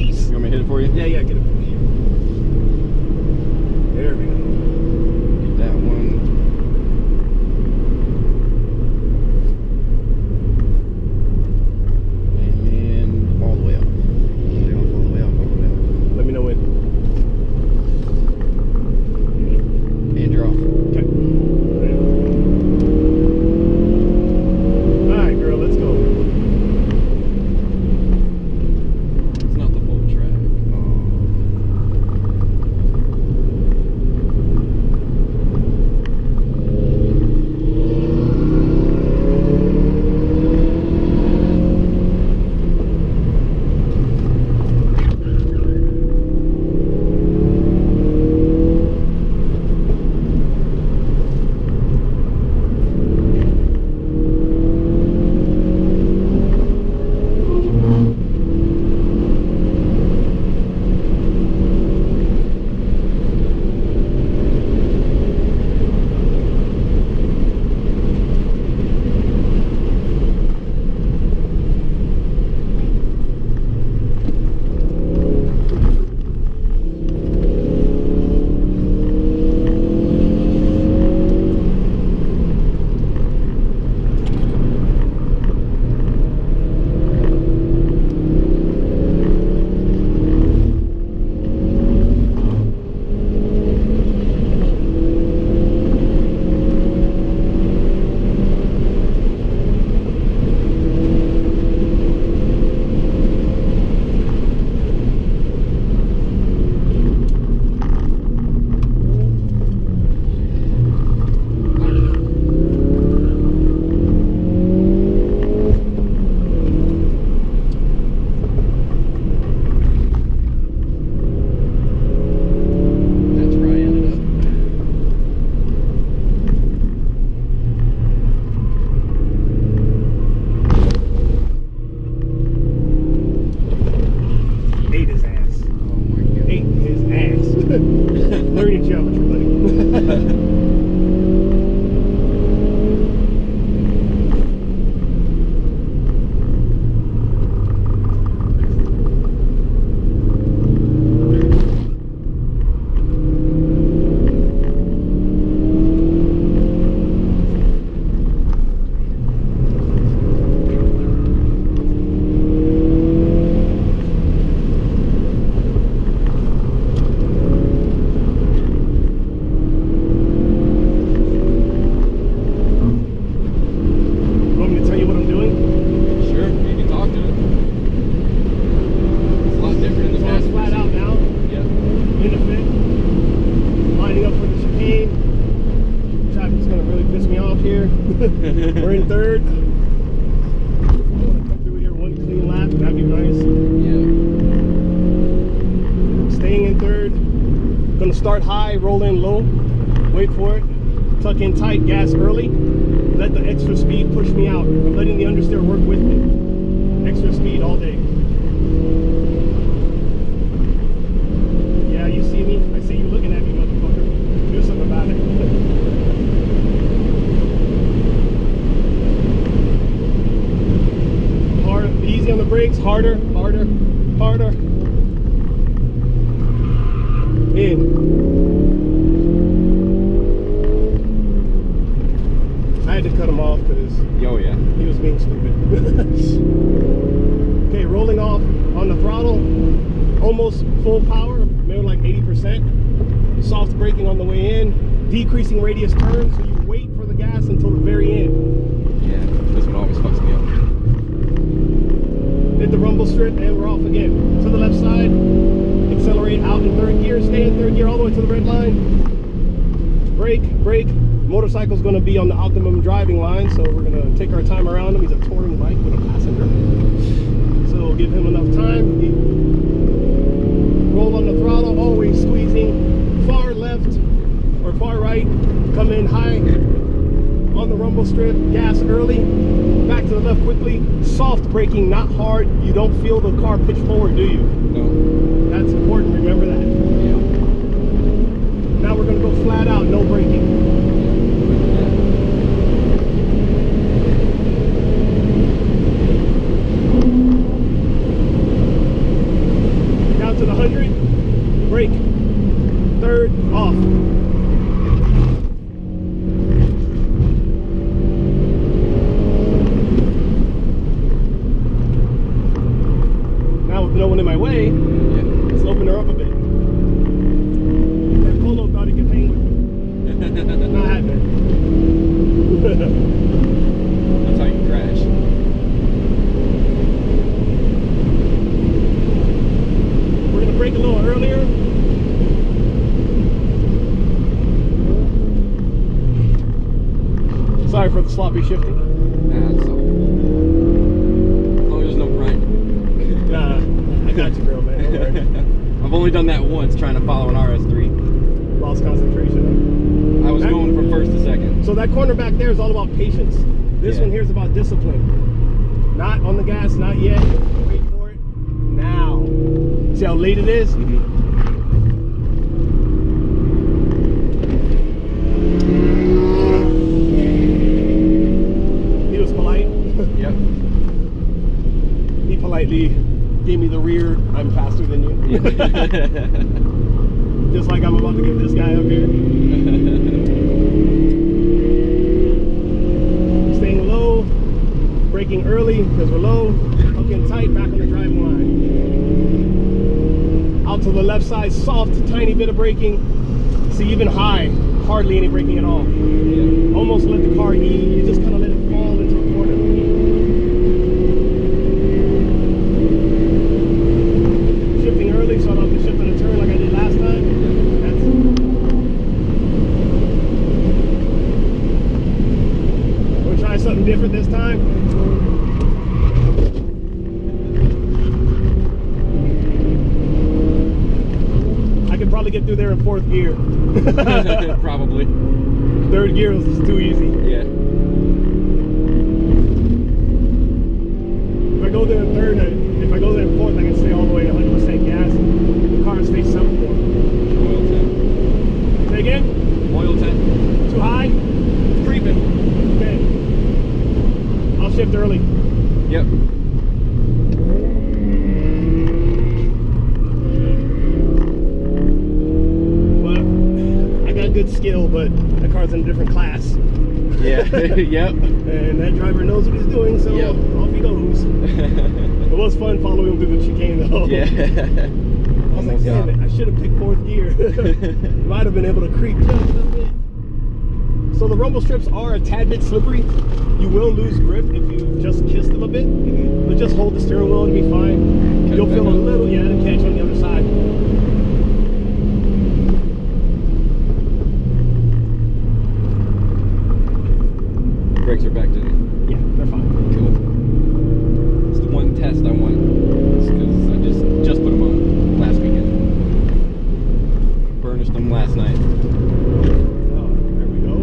release. You want me to hit it for you? Yeah, get it. There we go. Get that one. And all the way up. All the way off, all the way off, all the way off. Let me know when. And you're off. Okay. Alright, girl, let's go. It's not the full track. Learn your geometry, buddy. We're in third. I want to come through here one clean lap. That'd be nice. Yeah. Staying in third. Gonna start high, roll in low. Wait for it. Tuck in tight, gas early. Let the extra speed push me out. I'm letting the understeer work with me. Extra speed all day. Yeah, you see me? I see you looking at me, motherfucker. Do something about it. Easy on the brakes, harder, harder, harder. In. I had to cut him off because he was being stupid. Okay, rolling off on the throttle, almost full power, maybe like 80%. Soft braking on the way in, decreasing radius turn, so you wait for the gas until the very end. Yeah, this one always fucks me up. Hit the rumble strip and we're off again. To the left side, accelerate out in third gear, stay in third gear all the way to the red line. Brake, brake. Motorcycle's gonna be on the optimum driving line, so we're gonna take our time around him. He's a touring bike with a passenger. So we'll give him enough time. Roll on the throttle, always squeezing. Far left or far right, come in high. On the rumble strip, gas early, back to the left quickly, soft braking, not hard. You don't feel the car pitch forward, do you? No. That's important, remember that. Yeah. Now we're gonna go flat out, no braking. sloppy shifting? Nah, that's all. As long as there's no grinding. Nah, I got you, girl, man. Don't worry. I've only done that once trying to follow an RS3. Lost concentration. I was going from first to second. So that corner back there is all about patience. This one here is about discipline. Not on the gas, not yet. Wait for it. Now. See how late it is? He was polite. Yep. He politely gave me the rear. I'm faster than you. Just like I'm about to give this guy up here. Staying low, braking early because we're low, hooking tight, back on the driving line. Out to the left side, soft, tiny bit of braking. See, even high, hardly any braking at all. Yeah. Almost let the car eat, you just kind of let it fall into a corner. Shifting early, so I don't have to shift on a turn like I did last time. We'll try something different this time. Probably get through there in 4th gear. Probably. 3rd gear was just too easy. Yeah. If I go there in 3rd, if I go there in 4th, I can stay all the way 100% gas. The car stays 7-4. Oil 10. Say again? Oil 10. Too high? It's creeping. Okay. I'll shift early. Yep. Good skill, but the car's in a different class. Yeah. Yep. And that driver knows what he's doing, so yep. Off he goes. It was fun following him through the chicane, though. Yeah. I was like, damn it, I should have picked 4th gear. Might have been able to creep just a little bit. So the rumble strips are a tad bit slippery. You will lose grip if you just kiss them a bit, but just hold the steering wheel and be fine. You'll feel a little, yeah, to catch on the other side. Brakes are back to yeah, they're fine. Cool. It's the one test I want because I just put them on last weekend. Burnished them last night. Oh, there we go.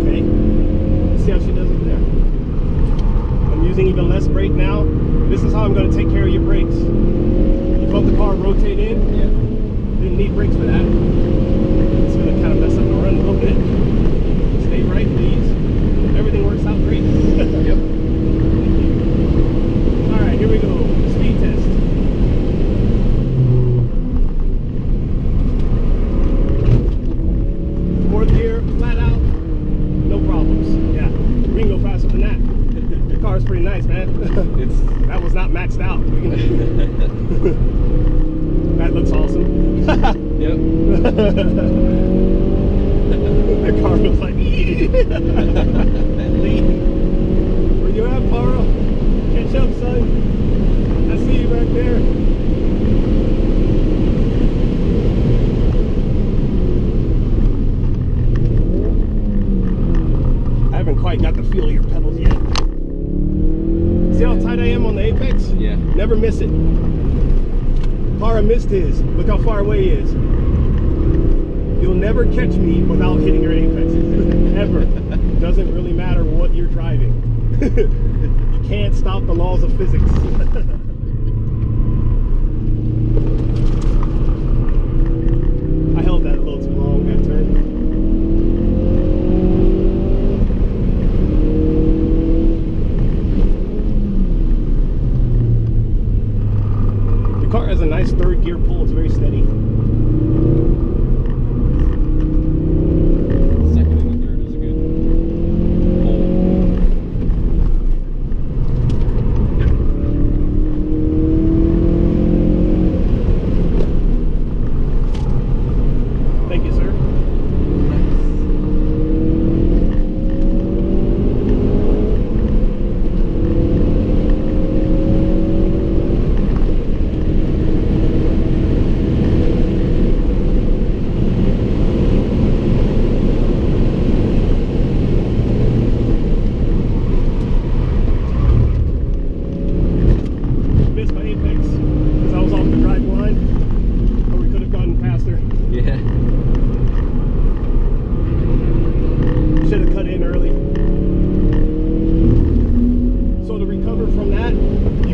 Okay. Let's see how she does over there. I'm using even less brake now. This is how I'm going to take care of your brakes. You felt the car rotate in. Yeah. Didn't need brakes for that. It's going to kind of mess up the run a little bit. Stay right, please. Everything works out great. Yep. Alright, here we go. Speed test. Fourth gear, flat out, no problems. Yeah, we can go faster than that. The car's pretty nice, man. That was not maxed out. That looks awesome. Yep. The car was like, where you at, Paro? Catch up, son. I see you back there. I haven't quite got the feel of your pedals yet. See how tight I am on the apex? Yeah. Never miss it. Para missed his. Look how far away he is. You'll never catch me without hitting your apex. Ever. Doesn't really matter what you're driving. You can't stop the laws of physics. I held that a little too long, that turn. The car has a nice 3rd gear pull. It's very steady.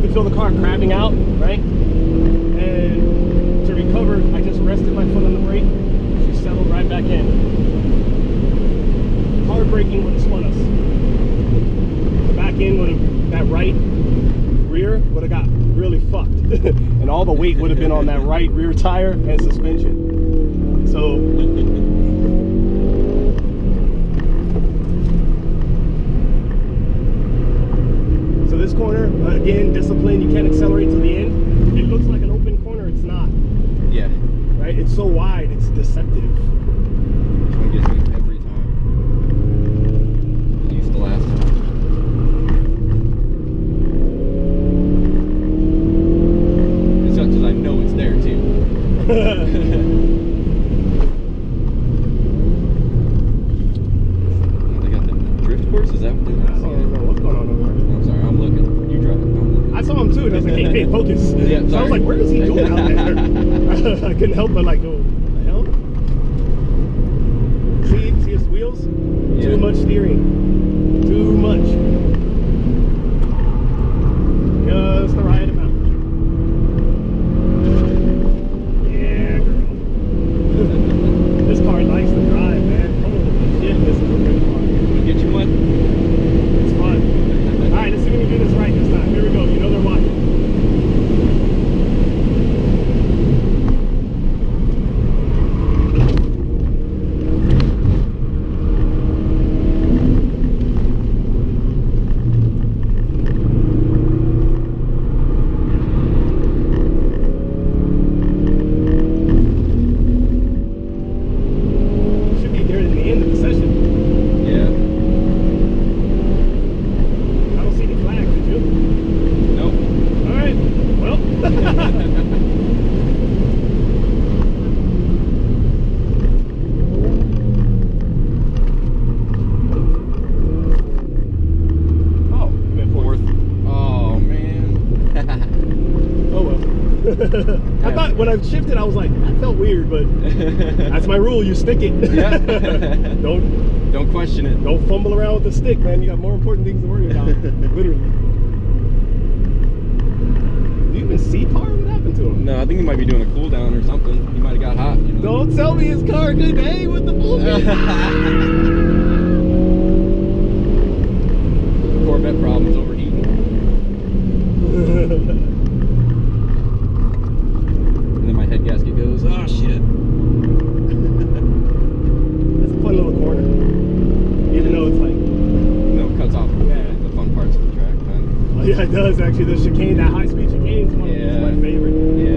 could feel the car crabbing out, right? And to recover, I just rested my foot on the brake. She settled right back in. Hard braking would have spun us. The back end would have, that right rear would have got really fucked. And all the weight would have been on that right rear tire and suspension. So this corner, again, discipline, you can't accelerate to the end. It looks like an open corner, it's not. Yeah. Right? It's so wide, it's deceptive. This one gets me every time. It used to last time. It's not because I know it's there too. They got the drift course, is that what they're doing? I don't know what's going on over there. I'm sorry, I'm looking. You drive it, I'm looking. I saw him too, and I was like, hey, focus. Yeah, so I was like, what is he doing out there? I couldn't help but like go, what the hell? See his wheels? Yeah. Too much steering. Too much. Just the right amount. Yeah, girl. This car likes to drive, man. Holy shit, this is a good car. We'll get you one? It's fun. Alright, let's see if we can do this right this time. Here we go. You know they're watching. Should be near the end of the session. Yeah. I don't see any flags, did you? Nope. Alright, well. Oh, I'm at fourth. Oh, man. Oh well. I thought when I shifted, I was like, that felt weird, but that's my rule. You stick it. Yeah. Don't question it. Don't fumble around with the stick, man. You got more important things to worry about. Literally. Do you even see Par? What happened to him? No, I think he might be doing a cool down or something. He might have got hot. You know? Don't tell me his car good day with the bullshit. Corvette problems overheating. And then my head gasket goes, oh shit. That's a fun little corner. Even though it's like, No, it cuts off the fun parts of the track, man. oh yeah, it does actually. The chicane, that high speed chicane is one of my favorite. Yeah.